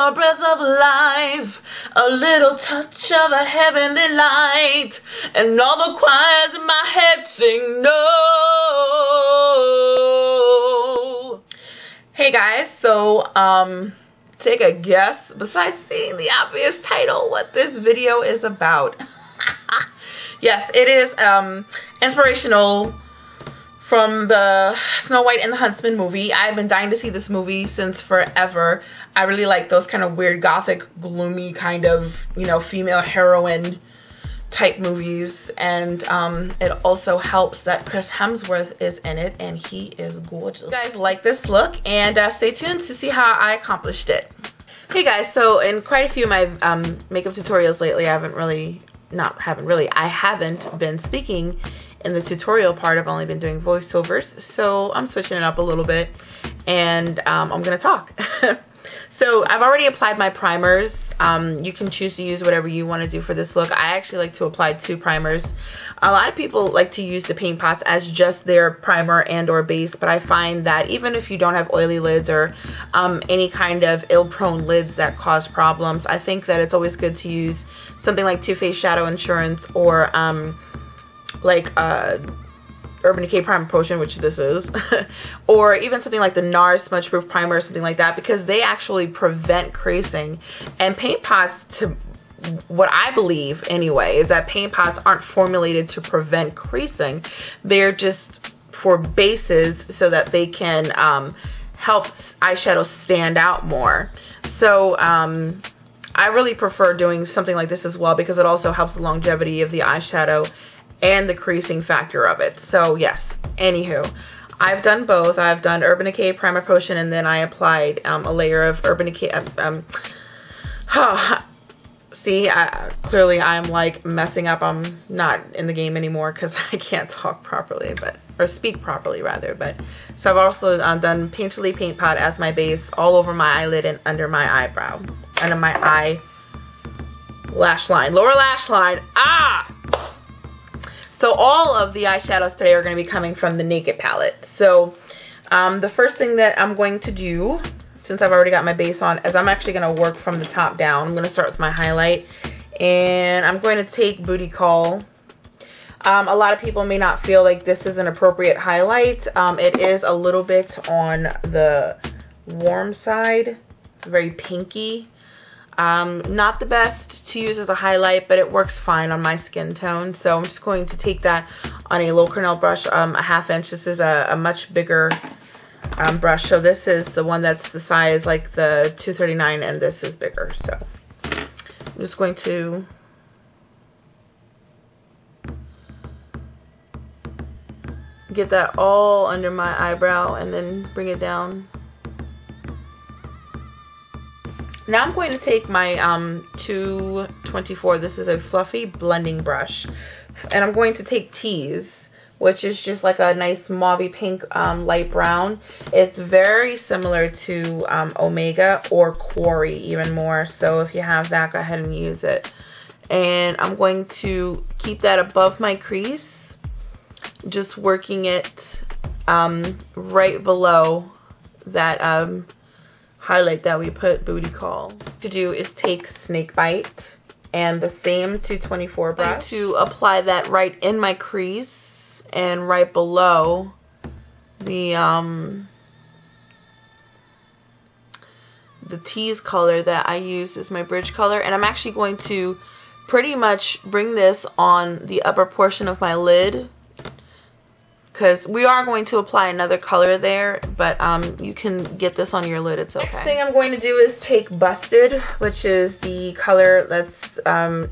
a breath of life, a little touch of a heavenly light, and all the choirs in my head sing no. Hey guys, so take a guess, besides seeing the obvious title, what this video is about. Yes, it is inspirational from the Snow White and the Huntsman movie. I've been dying to see this movie since forever. I really like those kind of weird, gothic, gloomy kind of, you know, female heroine type movies. And it also helps that Chris Hemsworth is in it, and he is gorgeous. You guys like this look, and stay tuned to see how I accomplished it. Hey guys, so in quite a few of my makeup tutorials lately, I haven't been speaking in the tutorial part. I've only been doing voiceovers, so I'm switching it up a little bit, and I'm gonna talk. So I've already applied my primers. You can choose to use whatever you want to do for this look. I actually like to apply 2 primers. A lot of people like to use the paint pots as just their primer and or base, but I find that even if you don't have oily lids or any kind of ill-prone lids that cause problems, I think that it's always good to use something like Too Faced Shadow Insurance or like Urban Decay Primer Potion, which this is, or even something like the NARS Smudge Proof Primer or something like that, because they actually prevent creasing. And paint pots, to what I believe anyway, is that paint pots aren't formulated to prevent creasing. They're just for bases so that they can help eyeshadow stand out more. So I really prefer doing something like this as well, because it also helps the longevity of the eyeshadow and the creasing factor of it. So yes, anywho, I've done both. I've done Urban Decay Primer Potion, and then I applied a layer of Urban Decay. See, clearly I'm like messing up. I'm not in the game anymore because I can't talk properly, or speak properly rather. But so I've also done Painterly Paint Pot as my base all over my eyelid and under my eyebrow, under my eye lash line, lower lash line. So all of the eyeshadows today are going to be coming from the Naked palette. So the first thing that I'm going to do, since I've already got my base on, is I'm actually going to work from the top down. I'm going to start with my highlight, and I'm going to take Booty Call. A lot of people may not feel like this is an appropriate highlight. It is a little bit on the warm side, very pinky. Not the best to use as a highlight, but it works fine on my skin tone. So I'm just going to take that on a low Cornell brush, a 1/2 inch. This is a much bigger brush. So this is the one that's the size like the 239, and this is bigger. So I'm just going to get that all under my eyebrow and then bring it down. Now I'm going to take my 224, this is a fluffy blending brush, and I'm going to take Tease, which is just like a nice mauvey pink light brown. It's very similar to Omega or Quarry even more, so if you have that, go ahead and use it. And I'm going to keep that above my crease, just working it right below that highlight that we put Booty Call. To do is take Snake Bite and the same 224 brush to apply that right in my crease and right below the Tease color that I use as my bridge color. And I'm actually going to pretty much bring this on the upper portion of my lid, because we are going to apply another color there, but you can get this on your lid, it's okay. Next thing I'm going to do is take Busted, which is the color that's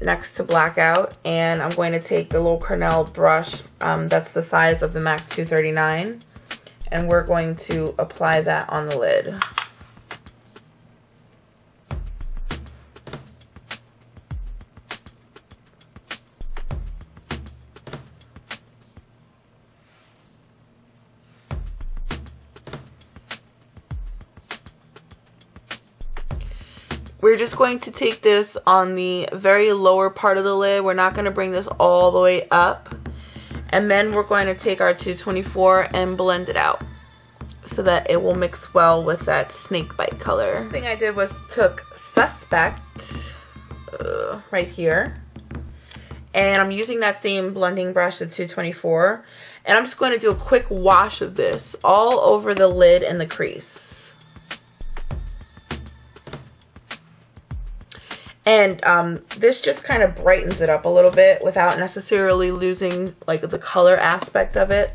next to Blackout, and I'm going to take the little Cornell brush that's the size of the MAC 239, and we're going to apply that on the lid. We're just going to take this on the very lower part of the lid. We're not going to bring this all the way up. And then we're going to take our 224 and blend it out. so that it will mix well with that snake bite color. The thing I did was took Suspect right here, and I'm using that same blending brush, the 224, and I'm just going to do a quick wash of this all over the lid and the crease. And this just kind of brightens it up a little bit without necessarily losing like the color aspect of it.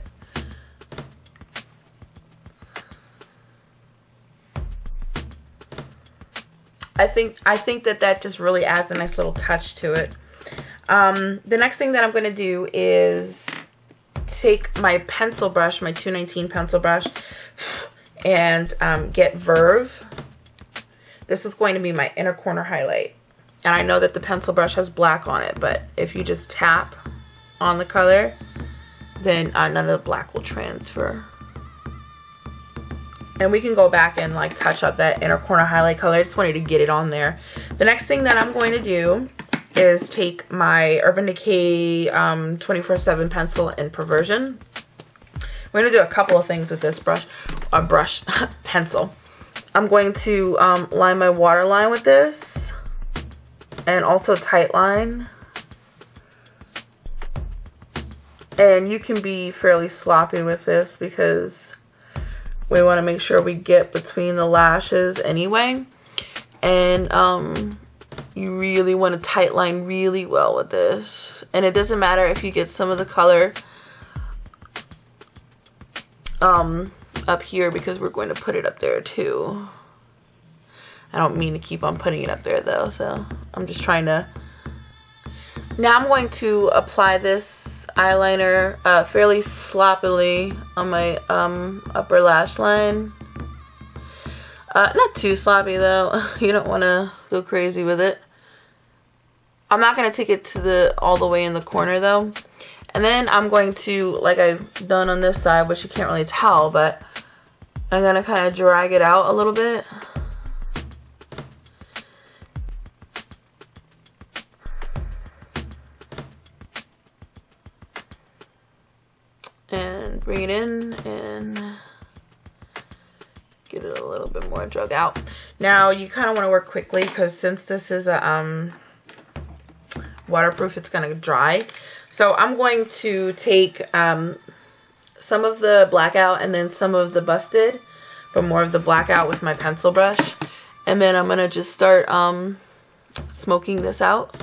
I think that just really adds a nice little touch to it. The next thing that I'm going to do is take my pencil brush, my 219 pencil brush, and get Verve. This is going to be my inner corner highlight. And I know that the pencil brush has black on it, but if you just tap on the color, then none of the black will transfer. And we can go back and like touch up that inner corner highlight color. I just wanted to get it on there. The next thing that I'm going to do is take my Urban Decay 24/7 pencil in Perversion. We're going to do a couple of things with this pencil. I'm going to line my waterline with this, and also tight line. And you can be fairly sloppy with this because we want to make sure we get between the lashes anyway. And you really want to tight line really well with this. And it doesn't matter if you get some of the color up here, because we're going to put it up there too. I don't mean to keep on putting it up there though, so I'm just trying to. Now I'm going to apply this eyeliner fairly sloppily on my upper lash line. Not too sloppy though. You don't want to go crazy with it. I'm not going to take it to all the way in the corner though. And then I'm going to, like I've done on this side, which you can't really tell, but I'm going to kind of drag it out a little bit. And bring it in and get it a little bit more drug out. Now you kind of want to work quickly because since this is a waterproof, it's going to dry. So I'm going to take some of the black out and then some of the busted, but more of the black out with my pencil brush. And then I'm going to just start smoking this out.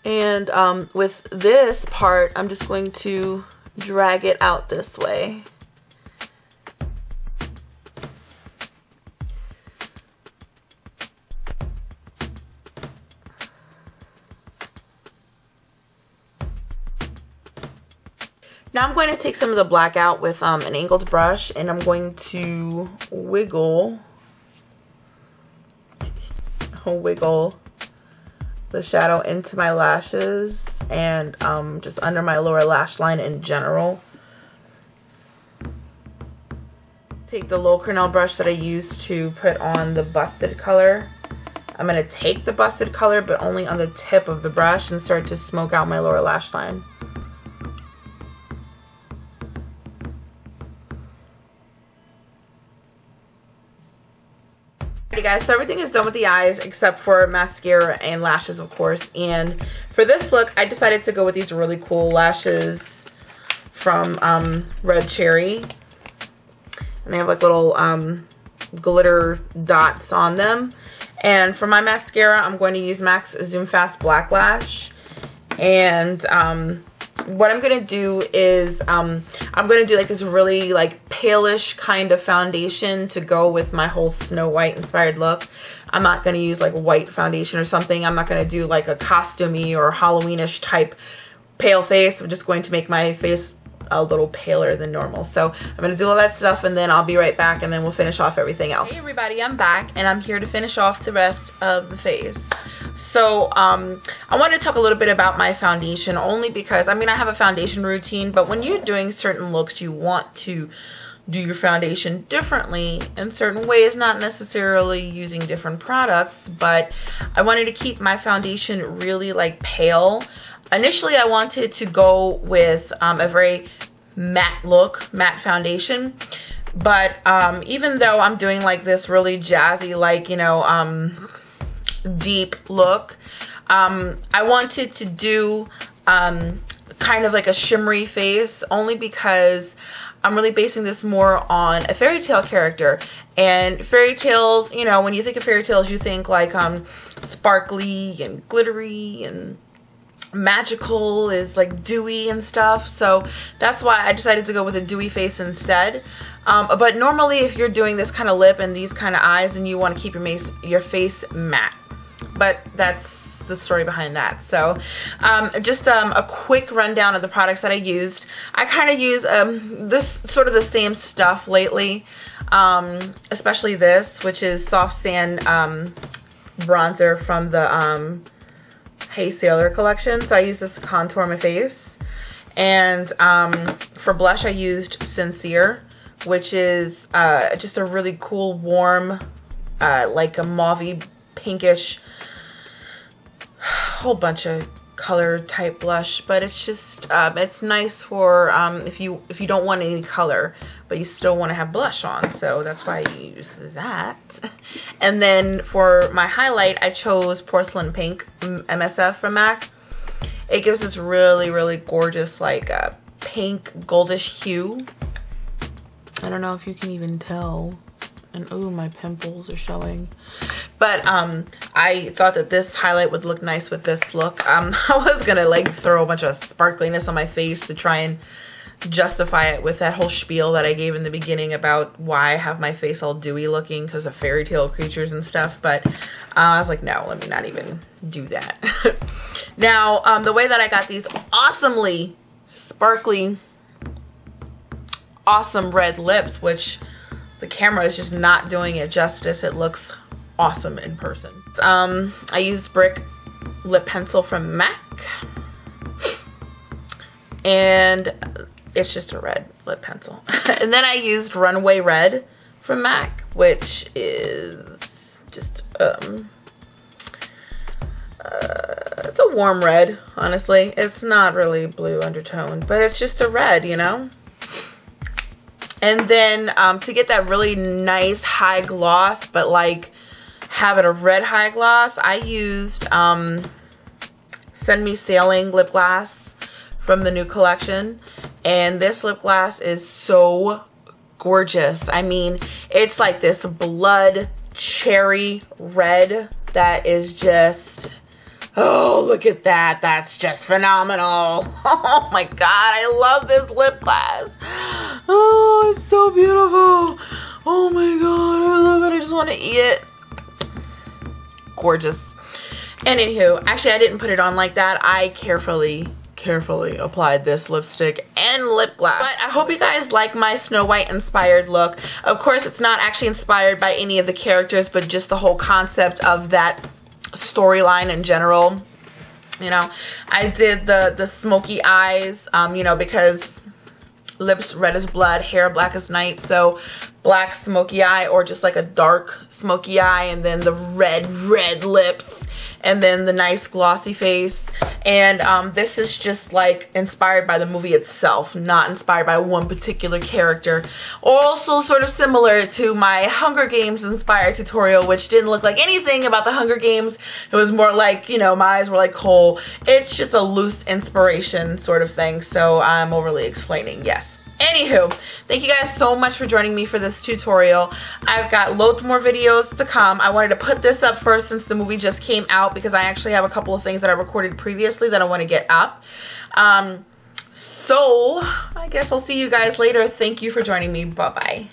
And with this part, I'm just going to drag it out this way. Now I'm going to take some of the black out with an angled brush, and I'm going to wiggle the shadow into my lashes and just under my lower lash line in general. Take the low Cornell brush that I used to put on the busted color. I'm going to take the busted color, but only on the tip of the brush, and start to smoke out my lower lash line. Alrighty guys, so everything is done with the eyes except for mascara and lashes, of course. And for this look, I decided to go with these really cool lashes from Red Cherry. And they have like little glitter dots on them. And for my mascara, I'm going to use MAC's Zoom Fast Black Lash. And what I'm going to do is I'm going to do like this really like palish kind of foundation to go with my whole Snow White inspired look. I'm not going to use like white foundation or something. I'm not going to do like a costumey or Halloweenish type pale face. I'm just going to make my face a little paler than normal. So I'm going to do all that stuff, and then I'll be right back, and then we'll finish off everything else. Hey everybody, I'm back, and I'm here to finish off the rest of the face. So I wanted to talk a little bit about my foundation, only because, I mean, I have a foundation routine, but when you're doing certain looks, you want to do your foundation differently in certain ways, not necessarily using different products, but I wanted to keep my foundation really like pale. initially I wanted to go with a very matte look, matte foundation. But even though I'm doing like this really jazzy, like, you know, deep look, I wanted to do kind of like a shimmery face, only because I'm really basing this more on a fairy tale character. And fairy tales, you know, when you think of fairy tales, you think like sparkly and glittery and magical, is like dewy and stuff. So that's why I decided to go with a dewy face instead. But normally if you're doing this kind of lip and these kind of eyes, then you want to keep your face matte. But that's the story behind that. So just a quick rundown of the products that I used. I kind of use this sort of the same stuff lately, especially this, which is Soft Sand bronzer from the Hey Sailor collection. So I use this to contour my face. And for blush I used Sincere, which is just a really cool warm like a mauvey pinkish, whole bunch of color type blush, but it's just it's nice for if you don't want any color but you still want to have blush on, so that's why I use that. And then for my highlight I chose Porcelain Pink MSF from MAC. It gives this really gorgeous like pink goldish hue. I don't know if you can even tell. And oh, my pimples are showing. But I thought that this highlight would look nice with this look. I was gonna like throw a bunch of sparkliness on my face to try and justify it with that whole spiel that I gave in the beginning about why I have my face all dewy looking because of fairy tale creatures and stuff. But I was like, no, let me not even do that. Now, the way that I got these awesomely sparkly, awesome red lips, which the camera is just not doing it justice. It looks awesome in person. I used Brick lip pencil from MAC, and it's just a red lip pencil. And then I used Runway Red from MAC, which is just it's a warm red, honestly. It's not really blue undertone, but it's just a red, you know. And then to get that really nice high gloss, but like have it a red high gloss, I used Send Me Sailing lip gloss from the new collection. And this lip gloss is so gorgeous. I mean, it's like this blood cherry red that is just, oh, look at that. That's just phenomenal. Oh my God, I love this lip gloss. Oh, it's so beautiful. Oh my God, I love it. I just want to eat it. Gorgeous. And anywho, actually I didn't put it on like that. I carefully applied this lipstick and lip gloss. But I hope you guys like my Snow White inspired look. Of course, it's not actually inspired by any of the characters, but just the whole concept of that storyline in general. You know, I did the smoky eyes, you know, because lips red as blood, hair black as night, so black smoky eye, or just like a dark smoky eye, and then the red lips, and then the nice glossy face. And this is just like inspired by the movie itself, not inspired by one particular character. Also sort of similar to my Hunger Games inspired tutorial, which didn't look like anything about the Hunger Games. It was more like, you know, my eyes were like coal. It's just a loose inspiration sort of thing, so I'm overly explaining, yes. Anywho, thank you guys so much for joining me for this tutorial. I've got loads more videos to come. I wanted to put this up first since the movie just came out, because I actually have a couple of things that I recorded previously that I want to get up. So I guess I'll see you guys later. Thank you for joining me. Bye-bye.